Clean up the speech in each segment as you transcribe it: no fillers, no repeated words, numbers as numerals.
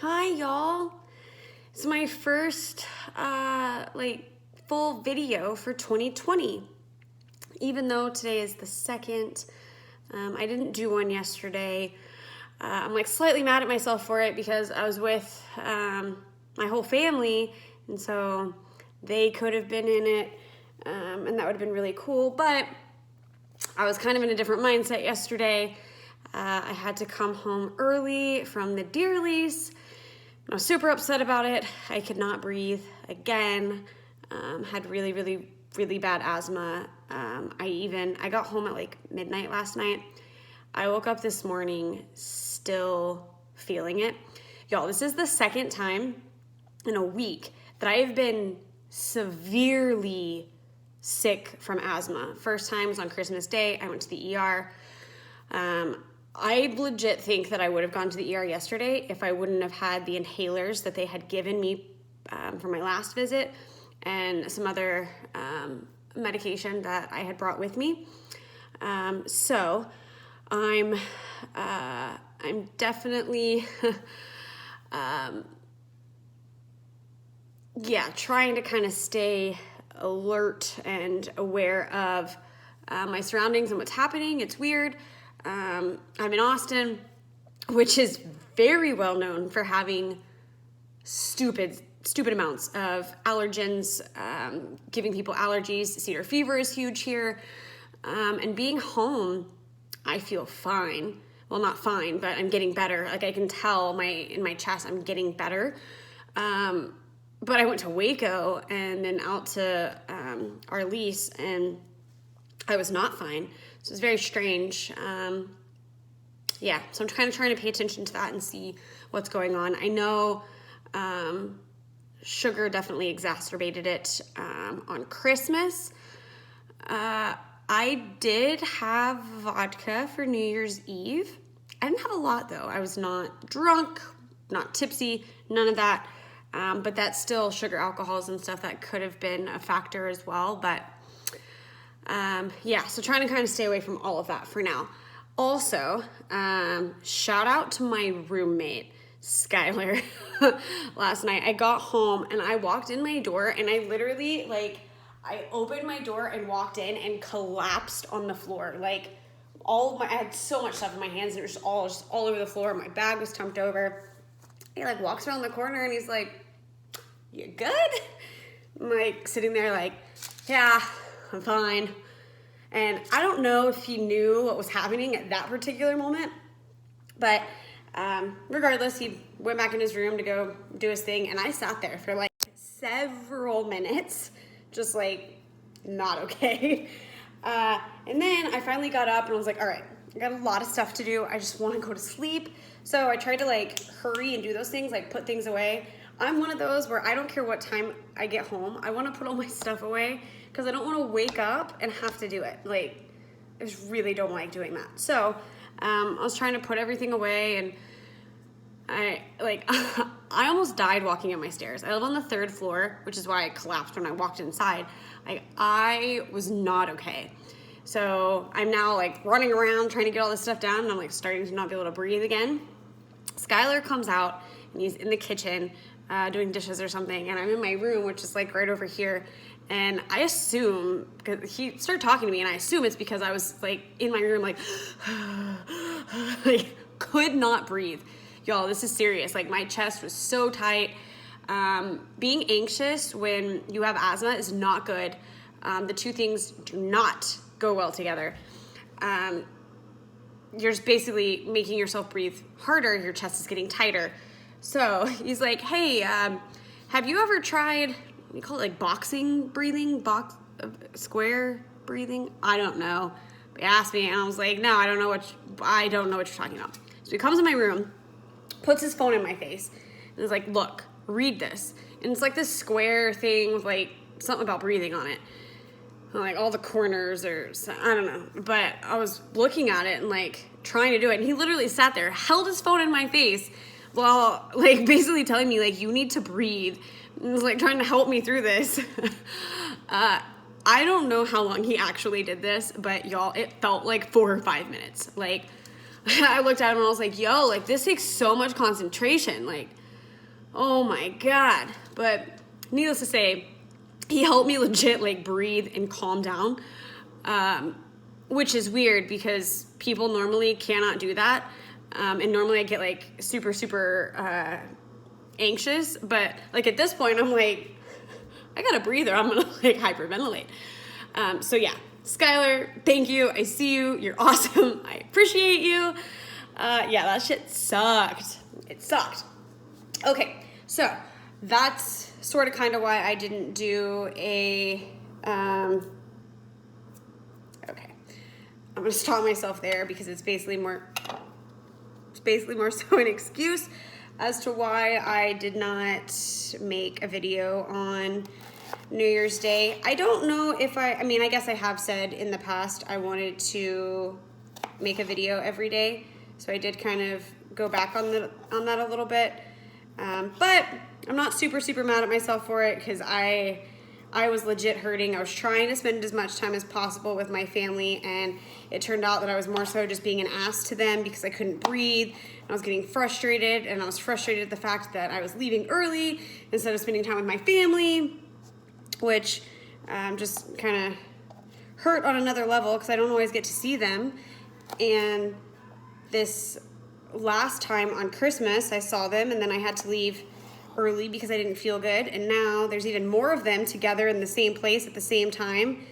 Hi, y'all. It's my first full video for 2020. Even though today is the 2nd, I didn't do one yesterday. I'm slightly mad at myself for it because I was with my whole family, and so they could have been in it, and that would have been really cool. But I was kind of in a different mindset yesterday. I had to come home early from the deer lease. I was super upset about it. I could not breathe again. Had really, really, really bad asthma. I got home at midnight last night. I woke up this morning still feeling it. Y'all, this is the 2nd time in a week that I've been severely sick from asthma. First time was on Christmas Day. I went to the ER. I legit think that I would have gone to the ER yesterday if I wouldn't have had the inhalers that they had given me for my last visit and some other medication that I had brought with me. So I'm definitely trying to kind of stay alert and aware of my surroundings and what's happening. It's weird. I'm in Austin, which is very well known for having stupid amounts of allergens, giving people allergies. Cedar fever is huge here. And being home, I feel fine. Well, not fine, but I'm getting better. I can tell in my chest, I'm getting better. But I went to Waco and then out to our lease, and I was not fine. So it's very strange. So I'm kind of trying to pay attention to that and see what's going on. I know sugar definitely exacerbated it on Christmas. I did have vodka for New Year's Eve. I didn't have a lot, though. I was not drunk, not tipsy, none of that. But that's still sugar, alcohols, and stuff that could have been a factor as well. But so trying to kind of stay away from all of that for now. Also, shout out to my roommate, Skylar. Last night I got home and I walked in my door and I literally I opened my door and walked in and collapsed on the floor. I had so much stuff in my hands and it was just all over the floor. My bag was tumped over. He walks around the corner and he's like, "You good?" I'm sitting there "Yeah, I'm fine." And I don't know if he knew what was happening at that particular moment, but regardless, he went back in his room to go do his thing, and I sat there for several minutes, just not okay. And then I finally got up and I was all right, I got a lot of stuff to do. I just want to go to sleep. So I tried to hurry and do those things, put things away. I'm one of those where I don't care what time I get home. I want to put all my stuff away because I don't want to wake up and have to do it. I just really don't like doing that. So I was trying to put everything away, and I almost died walking up my stairs. I live on the 3rd floor, which is why I collapsed when I walked inside. I was not okay. So I'm now running around trying to get all this stuff down, and I'm starting to not be able to breathe again. Skylar comes out and he's in the kitchen doing dishes or something, and I'm in my room, which is right over here. And I assume, because he started talking to me, and I assume it's because I was in my room could not breathe. Y'all, this is serious. My chest was so tight. Being anxious when you have asthma is not good. The two things do not go well together. You're just basically making yourself breathe harder. Your chest is getting tighter. So he's like, "Hey, have you ever tried, we call it boxing breathing, square breathing? I don't know." He asked me, and I was like, "No, I don't know what you're talking about." So he comes in my room, puts his phone in my face, and is like, "Look, read this." And it's this square thing with something about breathing on it. All the corners I don't know. But I was looking at it and trying to do it. And he literally sat there, held his phone in my face while basically telling me you need to breathe. And was trying to help me through this. I don't know how long he actually did this, but y'all, it felt 4 or 5 minutes. I looked at him and I was like, "Yo, this takes so much concentration. Oh my God. But needless to say, he helped me legit like breathe and calm down, which is weird because people normally cannot do that. And normally I get like super anxious, but like at this point I'm like, I got a breather. I'm going to like hyperventilate. So yeah, Skylar, thank you. I see you. You're awesome. I appreciate you. Yeah, that shit sucked. It sucked. Okay, so that's sort of kind of why I didn't do a, okay, I'm going to stop myself there because it's basically more so an excuse as to why I did not make a video on New Year's Day. I don't know if I mean, I guess I have said in the past I wanted to make a video every day. So I did kind of go back on that a little bit. But I'm not super mad at myself for it because I was legit hurting. I was trying to spend as much time as possible with my family, and it turned out that I was more so just being an ass to them because I couldn't breathe. I was getting frustrated, and I was frustrated at the fact that I was leaving early instead of spending time with my family, which just kind of hurt on another level because I don't always get to see them. And this last time on Christmas, I saw them, and then I had to leave early because I didn't feel good. And now there's even more of them together in the same place at the same time,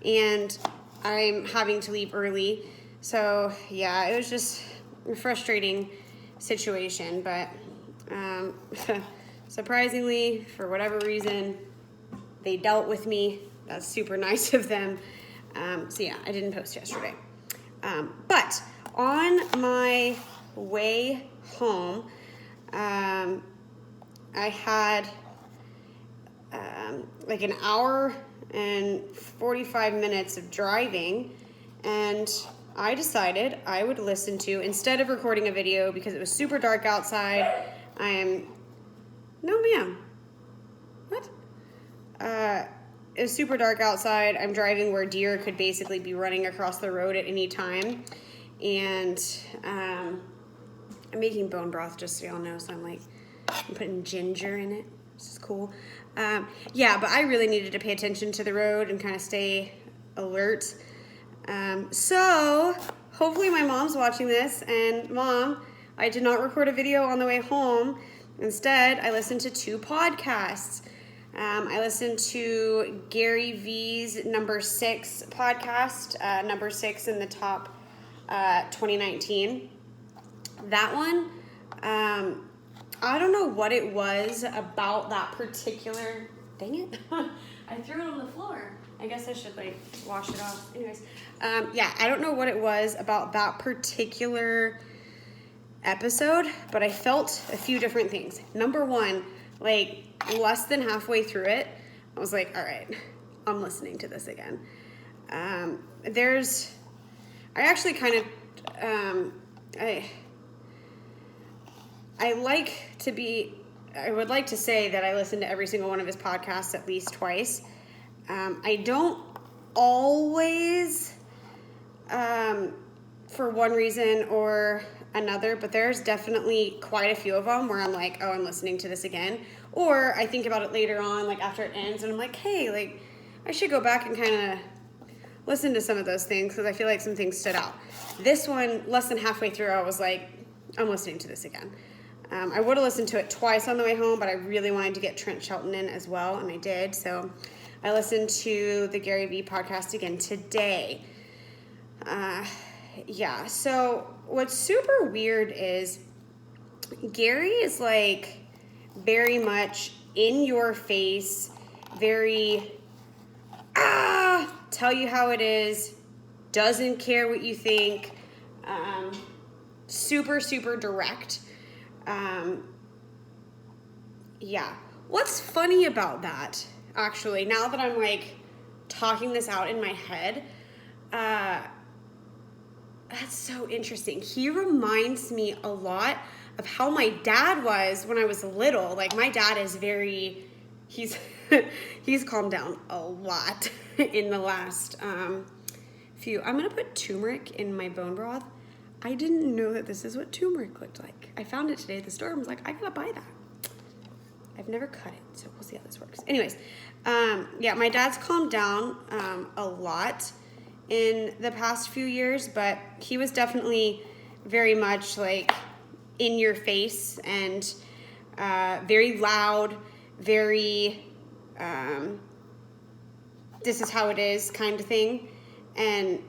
and I'm having to leave early. So yeah, it was just a frustrating situation, but surprisingly, for whatever reason, they dealt with me. That's super nice of them. So yeah, I didn't post yesterday. But on my way home, I had like an hour and 45 minutes of driving, and I decided I would listen to, instead of recording a video because it was super dark outside, no ma'am, what? It was super dark outside. I'm driving where deer could basically be running across the road at any time, and I'm making bone broth, just so y'all know, so I'm putting ginger in it. This is cool. Yeah, but I really needed to pay attention to the road and kind of stay alert. So hopefully my mom's watching this, and Mom, I did not record a video on the way home. Instead, I listened to 2 podcasts. I listened to Gary V's number 6 podcast, number 6 in the top 2019. That one, I don't know what it was about that particular, dang it, I threw it on the floor. I guess I should wash it off. Anyways, yeah, I don't know what it was about that particular episode, but I felt a few different things. Number one, less than halfway through it, I was like, all right, I'm listening to this again. I actually kind of, I would like to say that I listen to every single one of his podcasts at least twice. I don't always, for one reason or another, but there's definitely quite a few of them where I'm like, oh, I'm listening to this again. Or I think about it later on, after it ends, and I'm like, hey, I should go back and kind of listen to some of those things because I feel like some things stood out. This one, less than halfway through, I was like, I'm listening to this again. I would have listened to it twice on the way home, but I really wanted to get Trent Shelton in as well, and I did. So I listened to the Gary Vee podcast again today. Yeah, so what's super weird is Gary is very much in your face, very, tell you how it is, doesn't care what you think, super direct. Yeah. What's funny about that, actually, now that I'm talking this out in my head, that's so interesting. He reminds me a lot of how my dad was when I was little. My dad is he's calmed down a lot in the last few. I'm going to put turmeric in my bone broth. I didn't know that this is what turmeric looked like. I found it today at the store and was like, I gotta buy that. I've never cut it, so we'll see how this works. Anyways, yeah, my dad's calmed down a lot in the past few years, but he was definitely very much like in your face and very loud, very this is how it is kind of thing. And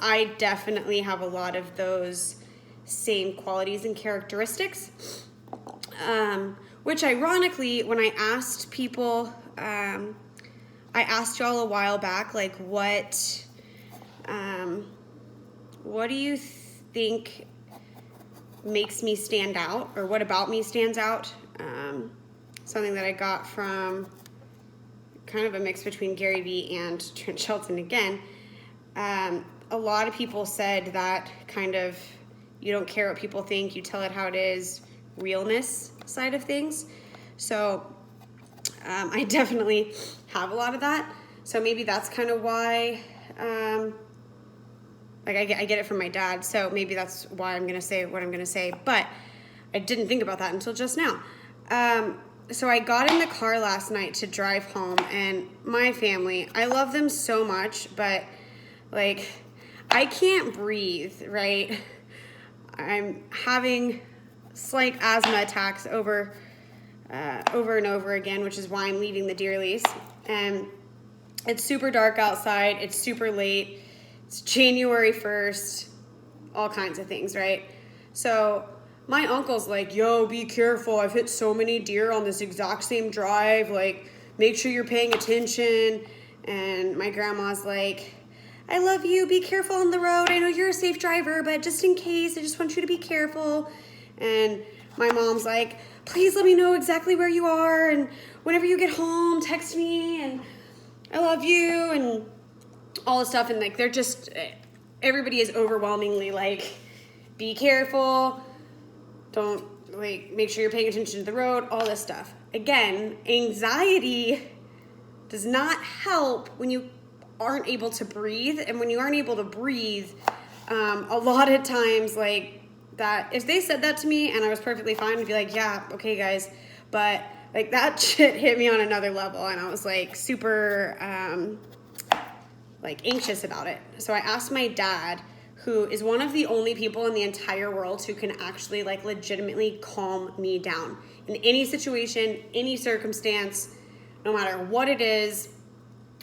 I definitely have a lot of those same qualities and characteristics. Which ironically, when I asked people, I asked y'all a while back, like, what do you think makes me stand out, or what about me stands out? Something that I got from kind of a mix between Gary Vee and Trent Shelton again. A lot of people said that kind of, you don't care what people think, you tell it how it is, realness side of things. So I definitely have a lot of that. So maybe that's kind of why, like I get it from my dad. So maybe that's why I'm going to say what I'm going to say. But I didn't think about that until just now. So I got in the car last night to drive home, and my family, I love them so much, but like I can't breathe, right? I'm having slight asthma attacks over and over again, which is why I'm leaving the deer lease. And it's super dark outside. It's super late. It's January 1st, all kinds of things, right? So my uncle's like, yo, be careful. I've hit so many deer on this exact same drive. Like, make sure you're paying attention. And my grandma's like, I love you. Be careful on the road. I know you're a safe driver, but just in case, I just want you to be careful. And my mom's like, please let me know exactly where you are. And whenever you get home, text me. And I love you. And all this stuff. And like, they're just, everybody is overwhelmingly like, be careful. Don't, like, make sure you're paying attention to the road, all this stuff. Again, anxiety does not help when you aren't able to breathe. And when you aren't able to breathe, a lot of times, like, that, if they said that to me and I was perfectly fine, I'd be like, yeah, okay, guys. But, like, that shit hit me on another level. And I was, like, super, like, anxious about it. So I asked my dad, who is one of the only people in the entire world who can actually like legitimately calm me down in any situation, any circumstance, no matter what it is.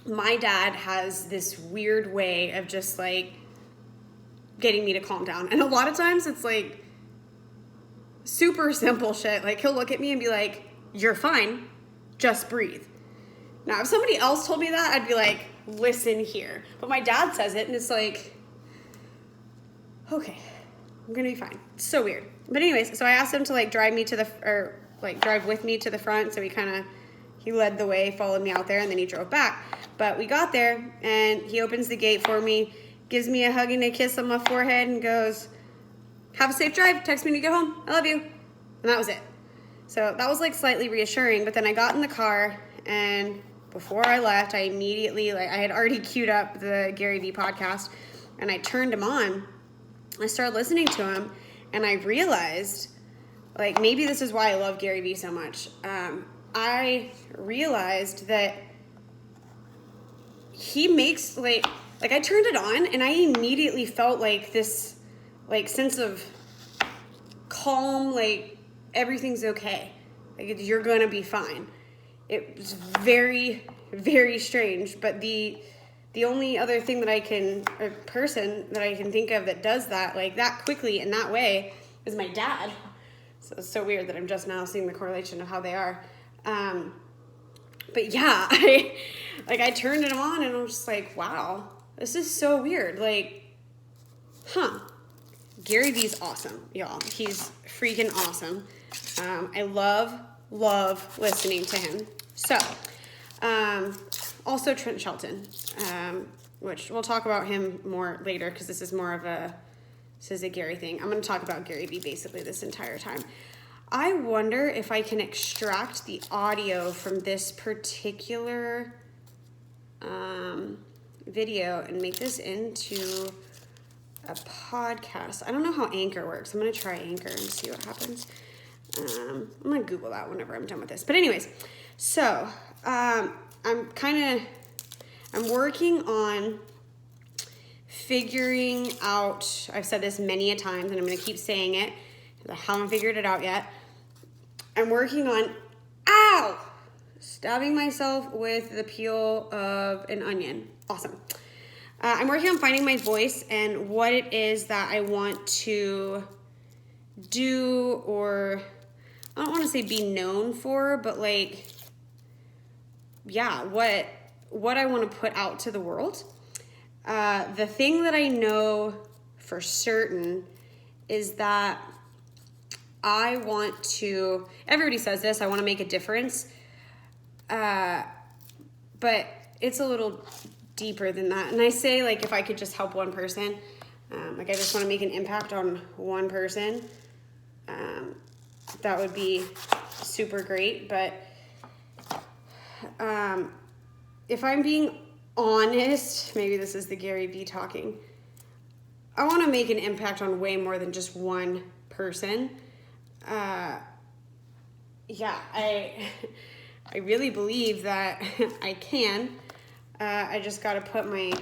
My dad has this weird way of just like getting me to calm down. And a lot of times it's like super simple shit. Like he'll look at me and be like, you're fine, just breathe. Now, if somebody else told me that, I'd be like, listen here. But my dad says it and it's like, okay, I'm gonna be fine. It's so weird. But anyways, so I asked him to like drive with me to the front. So he led the way, followed me out there, and then he drove back. But we got there and he opens the gate for me, gives me a hug and a kiss on my forehead and goes, have a safe drive, text me when you get home, I love you. And that was it. So that was like slightly reassuring. But then I got in the car, and before I left, I immediately, like I had already queued up the Gary Vee podcast, and I turned him on. I started listening to him, and I realized, like, maybe this is why I love Gary Vee so much. I realized that he makes, like I turned it on, and I immediately felt, like, this, like, sense of calm, like, everything's okay. Like, you're gonna be fine. It was very, very strange, but the only other thing person that I can think of that does that, like that quickly in that way, is my dad. So it's so weird that I'm just now seeing the correlation of how they are. But yeah, I turned it on and I'm just like, wow, this is so weird. Like, Gary Vee's awesome, y'all. He's freaking awesome. I love listening to him. So, also Trent Shelton, which we'll talk about him more later because this is a Gary thing. I'm going to talk about Gary Vee basically this entire time. I wonder if I can extract the audio from this particular video and make this into a podcast. I don't know how Anchor works. I'm going to try Anchor and see what happens. I'm gonna Google that whenever I'm done with this. But anyways, so I'm working on figuring out, I've said this many a times and I'm gonna keep saying it because I haven't figured it out yet. I'm working on, stabbing myself with the peel of an onion. Awesome. I'm working on finding my voice and what it is that I want to do, or I don't want to say be known for, but like, yeah, what I want to put out to the world. The thing that I know for certain is that I want to, everybody says this, I want to make a difference. But it's a little deeper than that. And I say, like, if I could just help one person, like I just want to make an impact on one person, that would be super great. But if I'm being honest, maybe this is the Gary Vee talking, I want to make an impact on way more than just one person. Yeah, I really believe that I can. I just got to put my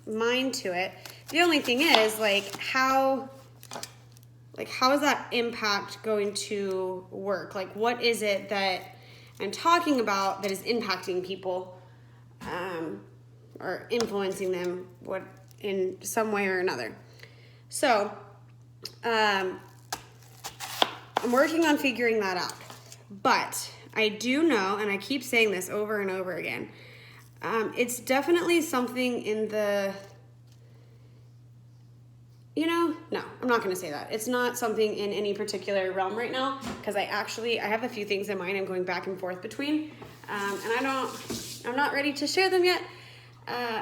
mind to it. The only thing is, like, how is that impact going to work? Like, what is it that I'm talking about that is impacting people, or influencing them in some way or another? So, I'm working on figuring that out. But I do know, and I keep saying this over and over again, it's definitely something in the, no, I'm not going to say that. It's not something in any particular realm right now, because I have a few things in mind I'm going back and forth between, and I'm not ready to share them yet.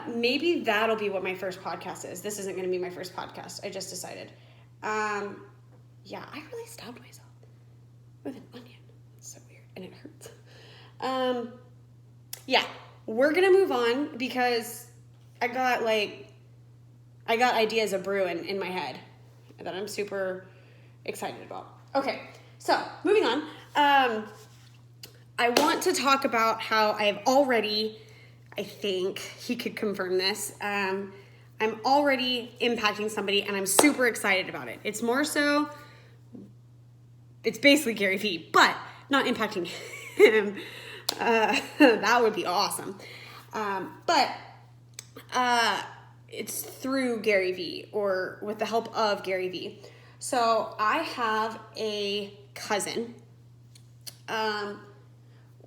Maybe that'll be what my first podcast is. This isn't going to be my first podcast. I just decided. Yeah, I really stabbed myself with an onion. It's so weird, and it hurts. Yeah, we're going to move on because I got ideas of brewing in my head that I'm super excited about. Okay, so moving on. I want to talk about how I've already, I think he could confirm this, I'm already impacting somebody and I'm super excited about it. It's more so, it's basically Gary Vee, but not impacting him. That would be awesome. But it's through Gary Vee, or with the help of Gary Vee. So I have a cousin,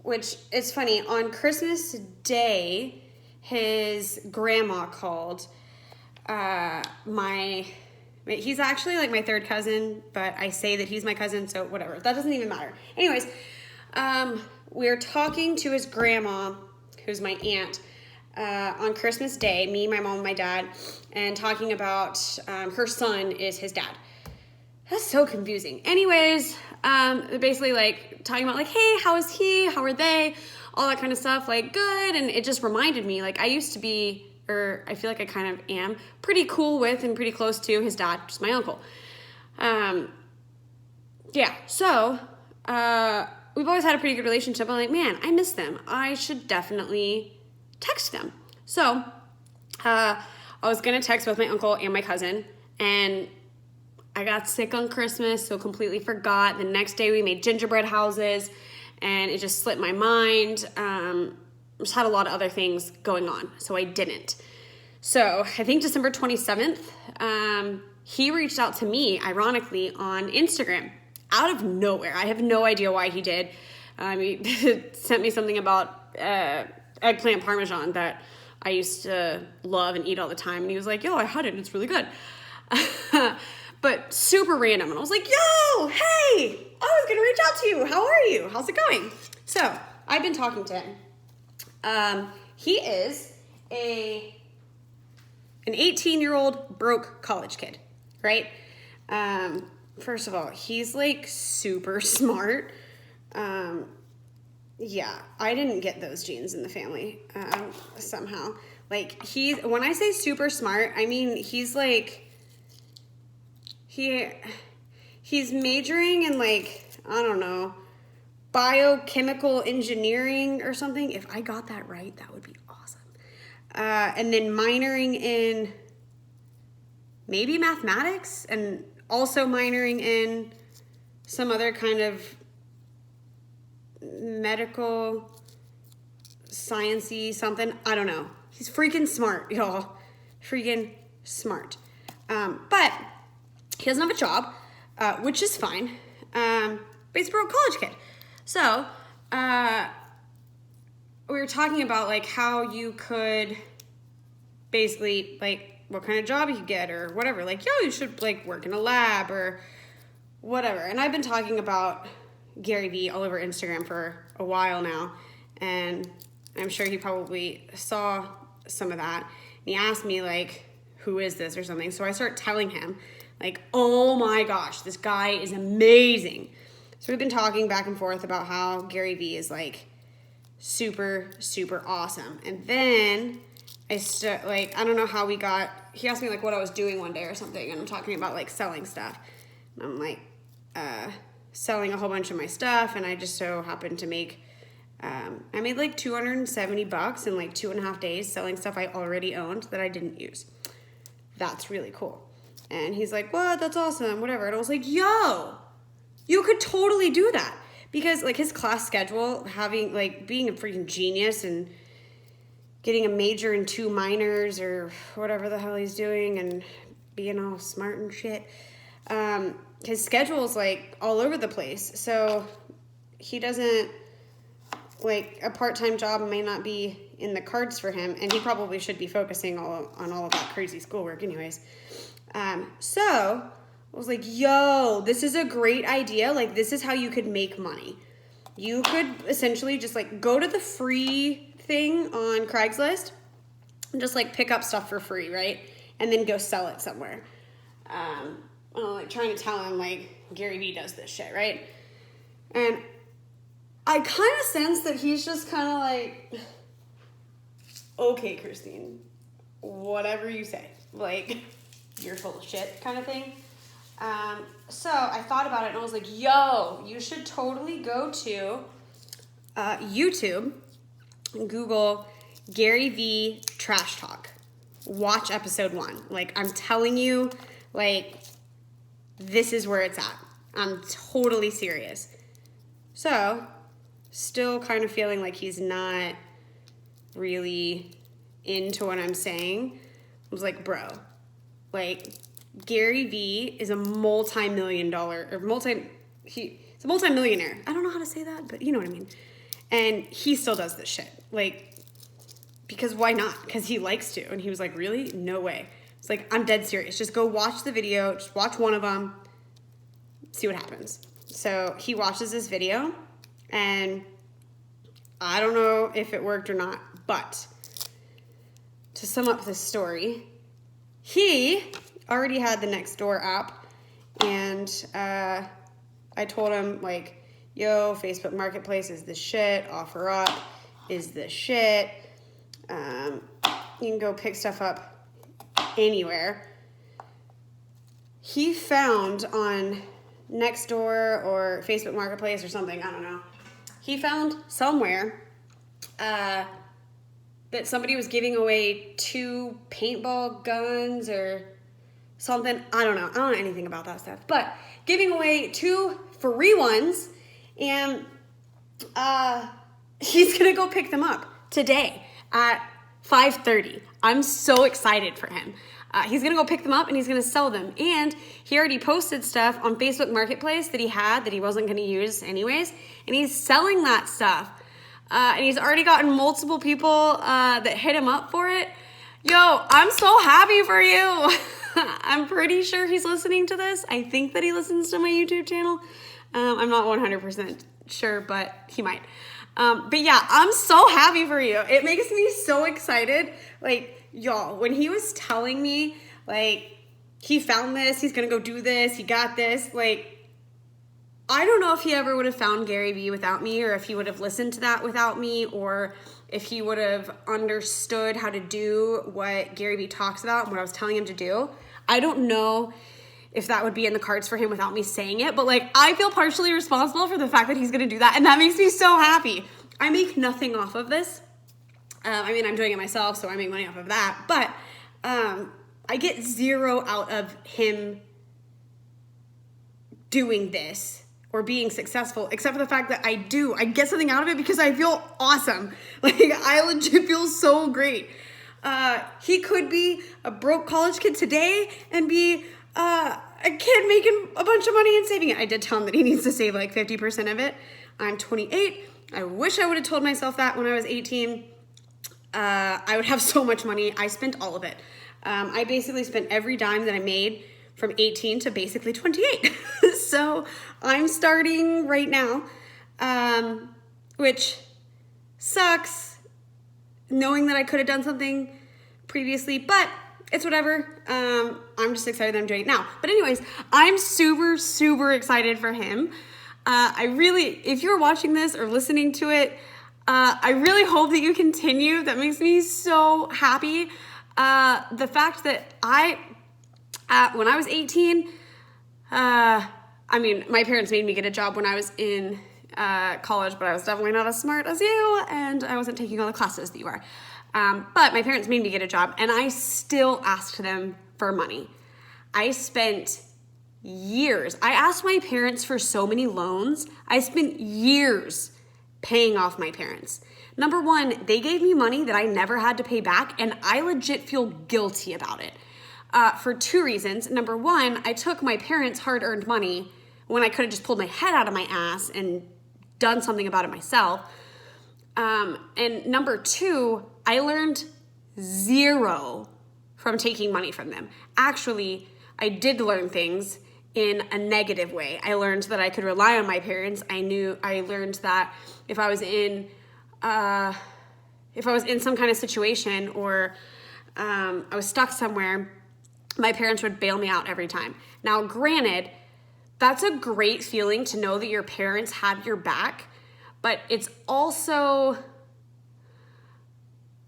which is funny. On Christmas Day, his grandma called. He's actually like my third cousin, but I say that he's my cousin, so whatever. That doesn't even matter. Anyways, we're talking to his grandma, who's my aunt, on Christmas Day, me, my mom, and my dad, and talking about her son is his dad. That's so confusing. Anyways, basically like talking about like, hey, how is he? How are they? All that kind of stuff, like good. And it just reminded me, like I used to be, or I feel like I kind of am, pretty cool with and pretty close to his dad, just my uncle. Yeah, so we've always had a pretty good relationship. I'm like, man, I miss them. I should definitely text them. So I was going to text both my uncle and my cousin, and I got sick on Christmas, so completely forgot. The next day we made gingerbread houses, and it just slipped my mind. Just had a lot of other things going on, so I didn't. So I think December 27th, he reached out to me, ironically, on Instagram, out of nowhere. I have no idea why he did. He sent me something about eggplant parmesan that I used to love and eat all the time, and he was like, yo, I had it, it's really good. But super random, and I was like, yo, hey, I was gonna reach out to you. How are you? How's it going? So I've been talking to him. He is an 18-year-old broke college kid, right? First of all, he's like super smart. Yeah, I didn't get those genes in the family, somehow. Like when I say super smart, I mean, he's like, he's majoring in like, I don't know, biochemical engineering or something. If I got that right, that would be awesome. And then minoring in maybe mathematics, and also minoring in some other kind of medical sciencey something. I don't know. He's freaking smart, y'all. Freaking smart. But he doesn't have a job, which is fine. But he's a broke college kid. So, we were talking about like how you could basically like what kind of job you could get or whatever. Like, yo, you should like work in a lab or whatever. And I've been talking about Gary Vee all over Instagram for a while now. And I'm sure he probably saw some of that. And he asked me like, who is this or something? So I start telling him like, oh my gosh, this guy is amazing. So we've been talking back and forth about how Gary Vee is like super, super awesome. And then I don't know how he asked me like what I was doing one day or something. And I'm talking about like selling stuff. And I'm like, selling a whole bunch of my stuff. And I just so happened to make, I made like $270 in like 2.5 days selling stuff I already owned that I didn't use. That's really cool. And he's like, what? That's awesome. Whatever. And I was like, yo, you could totally do that. Because like his class schedule, having like being a freaking genius and getting a major and 2 minors or whatever the hell he's doing and being all smart and shit. His schedule is like all over the place. So he doesn't, like, a part-time job may not be in the cards for him, and he probably should be focusing on all of that crazy schoolwork anyways. So I was like, yo, this is a great idea. Like, this is how you could make money. You could essentially just like go to the free thing on Craigslist and just like pick up stuff for free, right? And then go sell it somewhere. I'm like trying to tell him like Gary Vee does this shit, right? And I kind of sense that he's just kind of like, okay, Christine, whatever you say, like, you're full of shit kind of thing. So I thought about it and I was like, yo, you should totally go to YouTube and Google Gary Vee Trash Talk. Watch episode 1. Like, I'm telling you, like, this is where it's at. I'm totally serious. So, still kind of feeling like he's not really into what I'm saying. I was like, bro, like, Gary Vee is a he's a multimillionaire. I don't know how to say that, but you know what I mean. And he still does this shit. Like, because why not? Because he likes to. And he was like, really? No way. It's like, I'm dead serious. Just go watch the video. Just watch one of them. See what happens. So he watches this video. And I don't know if it worked or not. But to sum up this story, he already had the Nextdoor app. And I told him, like, yo, Facebook Marketplace is the shit. OfferUp is the shit. You can go pick stuff up anywhere. He found on Nextdoor or Facebook Marketplace or something, I don't know. He found somewhere that somebody was giving away 2 paintball guns or something. I don't know anything about that stuff. But giving away 2 free ones, and he's going to go pick them up today at 5:30. I'm so excited for him. He's going to go pick them up and he's going to sell them. And he already posted stuff on Facebook Marketplace that he wasn't going to use anyways. And he's selling that stuff. And he's already gotten multiple people that hit him up for it. Yo, I'm so happy for you. I'm pretty sure he's listening to this. I think that he listens to my YouTube channel. I'm not 100% sure, but he might. But yeah, I'm so happy for you. It makes me so excited. Like, y'all, when he was telling me, like, he found this, he's gonna go do this, he got this, like, I don't know if he ever would have found Gary Vee without me, or if he would have listened to that without me, or if he would have understood how to do what Gary Vee talks about and what I was telling him to do. I don't know if that would be in the cards for him without me saying it. But like, I feel partially responsible for the fact that he's gonna do that, and that makes me so happy. I make nothing off of this. I mean, I'm doing it myself, so I make money off of that. But I get zero out of him doing this or being successful, except for the fact that I get something out of it because I feel awesome. Like, I legit feel so great. He could be a broke college kid today and be a kid making a bunch of money and saving it. I did tell him that he needs to save like 50% of it. I'm 28. I wish I would have told myself that when I was 18. I would have so much money. I spent all of it. I basically spent every dime that I made from 18 to basically 28. So I'm starting right now, which sucks, knowing that I could have done something previously, but it's whatever. I'm just excited that I'm doing it now. But anyways, I'm super, super excited for him. If you're watching this or listening to it, I really hope that you continue. That makes me so happy. The fact that when I was 18, I mean, my parents made me get a job when I was in college, but I was definitely not as smart as you, and I wasn't taking all the classes that you are. But my parents made me get a job, and I still asked them for money. I spent years. I asked my parents for so many loans. I spent years paying off my parents. Number one, they gave me money that I never had to pay back, and I legit feel guilty about it. For two reasons. Number one, I took my parents' hard-earned money when I could have just pulled my head out of my ass and done something about it myself. And number two, I learned zero from taking money from them. Actually, I did learn things in a negative way. I learned that I could rely on my parents. I learned that if I was in some kind of situation or I was stuck somewhere, my parents would bail me out every time. Now, granted, that's a great feeling to know that your parents have your back, but it's also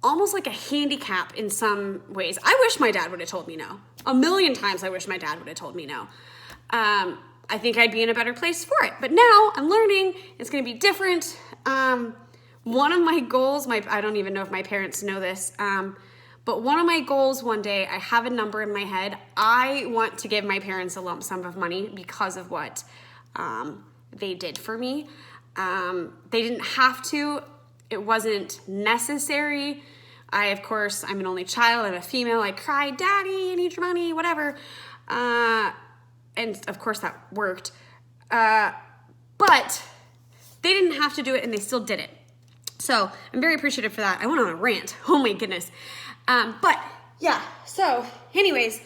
almost like a handicap in some ways. I wish my dad would have told me no. A million times I wish my dad would have told me no. I think I'd be in a better place for it. But now I'm learning it's going to be different. One of my goals, I don't even know if my parents know this, but one of my goals one day, I have a number in my head. I want to give my parents a lump sum of money because of what they did for me. They didn't have to. It wasn't necessary. I'm an only child. I'm a female. I cried, Daddy, I need your money, whatever. And of course that worked. But they didn't have to do it, and they still did it. So I'm very appreciative for that. I went on a rant. Oh my goodness. But yeah, so anyways,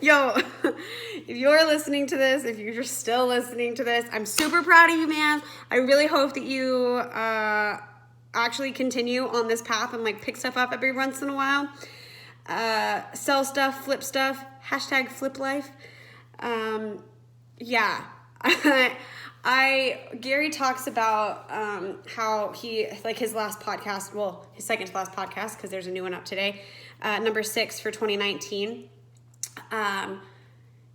yo, if you're listening to this, if you're still listening to this, I'm super proud of you, man. I really hope that you actually continue on this path and like pick stuff up every once in a while. Sell stuff, flip stuff, hashtag flip life. Yeah. Gary talks about how he, like his last podcast, well, his second to last podcast, because there's a new one up today, number 6 for 2019.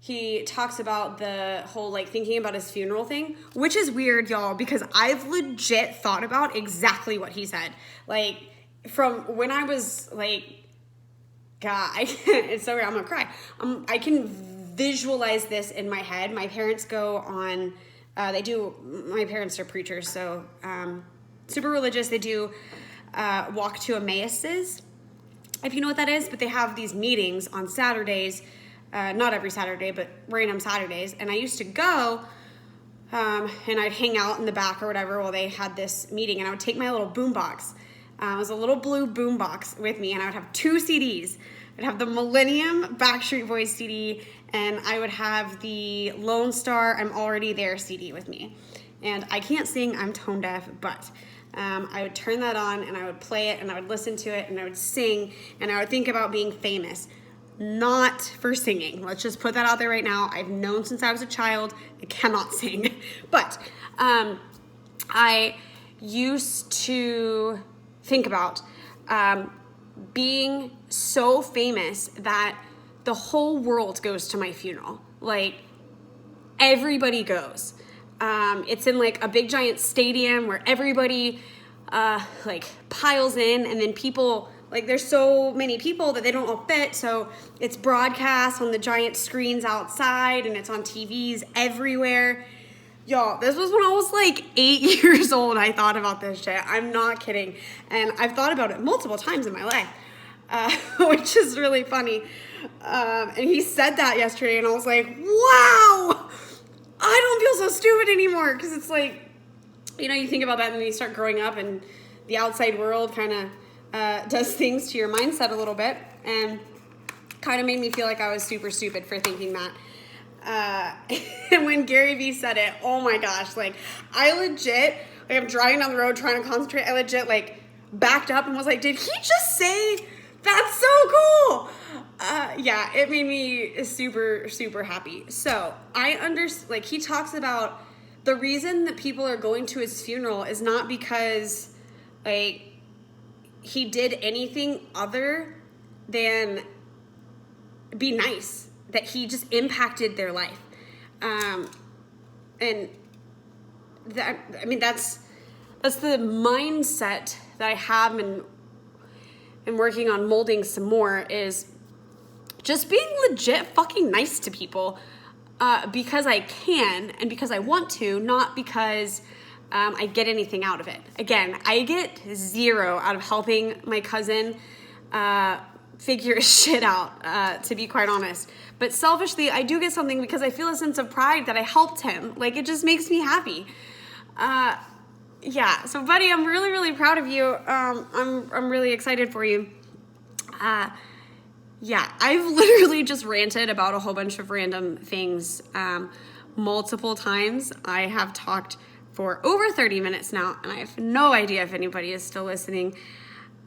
He talks about the whole like thinking about his funeral thing, which is weird, y'all, because I've legit thought about exactly what he said. Like from when I was like, God, it's so weird, I'm gonna cry. I can visualize this in my head. My parents go on, my parents are preachers, so super religious. They do walk to Emmauses, if you know what that is, but they have these meetings on Saturdays, not every Saturday, but random Saturdays, and I used to go, and I'd hang out in the back or whatever while they had this meeting, and I would take my little boombox. It was a little blue boombox with me, and I would have 2 CDs. I'd have the Millennium Backstreet Boys CD, and I would have the Lone Star I'm Already There CD with me. And I can't sing, I'm tone deaf, but I would turn that on, and I would play it, and I would listen to it, and I would sing, and I would think about being famous. Not for singing. Let's just put that out there right now. I've known since I was a child I cannot sing. But I used to think about being so famous that the whole world goes to my funeral. Like, everybody goes. It's in like a big giant stadium where everybody like piles in, and then people, like, there's so many people that they don't all fit, so it's broadcast on the giant screens outside, and it's on TVs everywhere. Y'all, this was when I was like 8 years old. I thought about this shit. I'm not kidding. And I've thought about it multiple times in my life, which is really funny. And he said that yesterday, and I was like, wow, I don't feel so stupid anymore. Because it's like, you know, you think about that, and then you start growing up, and the outside world kind of does things to your mindset a little bit, and kind of made me feel like I was super stupid for thinking that. And when Gary Vee said it, oh my gosh, like, I legit, like, I'm driving down the road trying to concentrate, I legit, like, backed up and was like, did he just say, that's so cool? Yeah, it made me super, super happy. So, like, he talks about the reason that people are going to his funeral is not because, like, he did anything other than be nice, that he just impacted their life. And that, I mean, that's the mindset that I have, and working on molding some more, is just being legit fucking nice to people, because I can and because I want to, not because I get anything out of it. Again, I get zero out of helping my cousin figure his shit out, to be quite honest. But selfishly, I do get something because I feel a sense of pride that I helped him. Like, it just makes me happy. Yeah, so buddy, I'm really, really proud of you. I'm really excited for you. Yeah, I've literally just ranted about a whole bunch of random things multiple times. I have talked for over 30 minutes now, and I have no idea if anybody is still listening.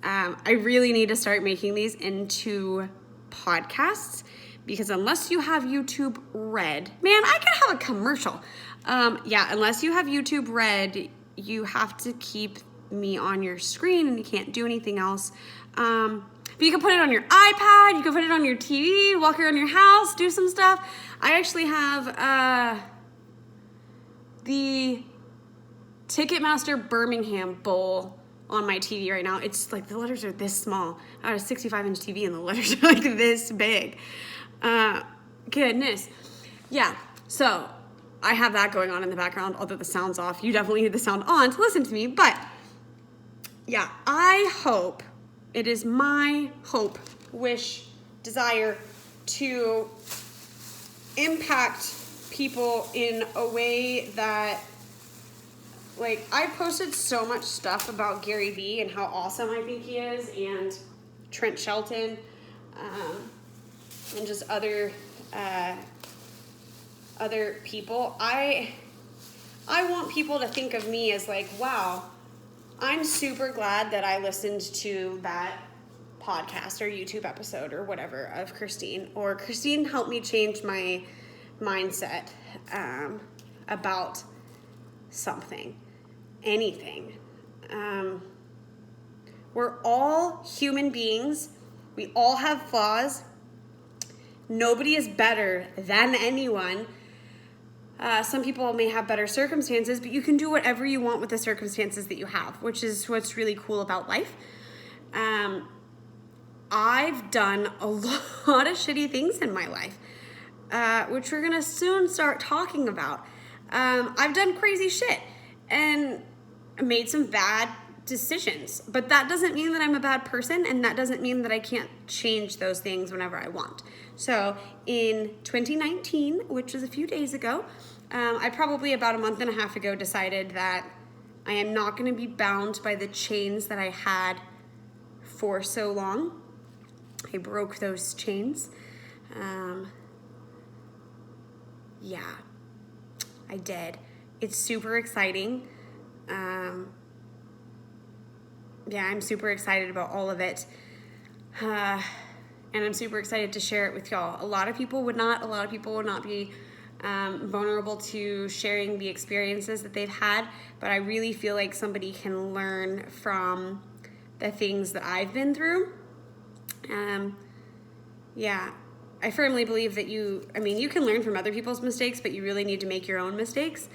I really need to start making these into podcasts, because unless you have YouTube Red, man, I could have a commercial. Yeah, unless you have YouTube Red, you have to keep me on your screen, and you can't do anything else. But you can put it on your iPad, you can put it on your TV, walk around your house, do some stuff. I actually have the Ticketmaster Birmingham Bowl on my TV right now. It's like, the letters are this small. I have a 65-inch TV, and the letters are like this big. Goodness. Yeah, so I have that going on in the background, although the sound's off. You definitely need the sound on to listen to me. But yeah, I hope, it is my hope, wish, desire to impact people in a way that, like, I posted so much stuff about Gary Vee and how awesome I think he is, and Trent Shelton, and just other people. I want people to think of me as like, wow, I'm super glad that I listened to that podcast or YouTube episode or whatever of Christine, or Christine helped me change my mindset about something, anything. We're all human beings. We all have flaws. Nobody is better than anyone. Some people may have better circumstances, but you can do whatever you want with the circumstances that you have, which is what's really cool about life. I've done a lot of shitty things in my life, which we're going to soon start talking about. I've done crazy shit and made some bad decisions, but that doesn't mean that I'm a bad person, and that doesn't mean that I can't change those things whenever I want. So in 2019, which was a few days ago, I probably about a month and a half ago decided that I am not going to be bound by the chains that I had for so long. I broke those chains. Yeah, I did. It's super exciting. Yeah, I'm super excited about all of it. And I'm super excited to share it with y'all. A lot of people would not be vulnerable to sharing the experiences that they've had, but I really feel like somebody can learn from the things that I've been through. Yeah, I firmly believe that you can learn from other people's mistakes, but you really need to make your own mistakes.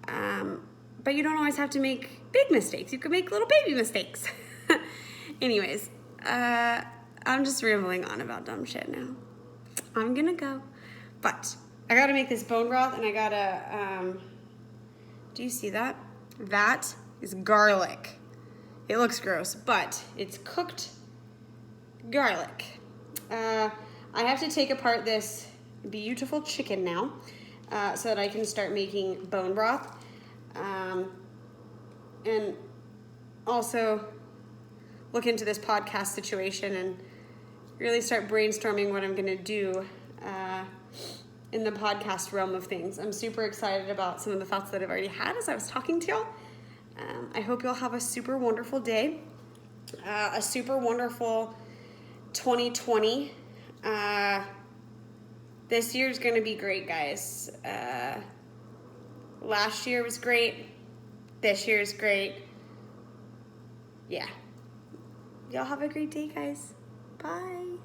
But you don't always have to make big mistakes. You can make little baby mistakes. Anyways, I'm just rambling on about dumb shit now. I'm gonna go. But I gotta make this bone broth, and I gotta, do you see that? That is garlic. It looks gross, but it's cooked garlic. I have to take apart this beautiful chicken now, so that I can start making bone broth. And also look into this podcast situation and really start brainstorming what I'm going to do in the podcast realm of things. I'm super excited about some of the thoughts that I've already had as I was talking to y'all. I hope you'll have a super wonderful day, a super wonderful 2020. This year's going to be great, guys. Last year was great. This year is great. Yeah. Y'all have a great day, guys. Bye.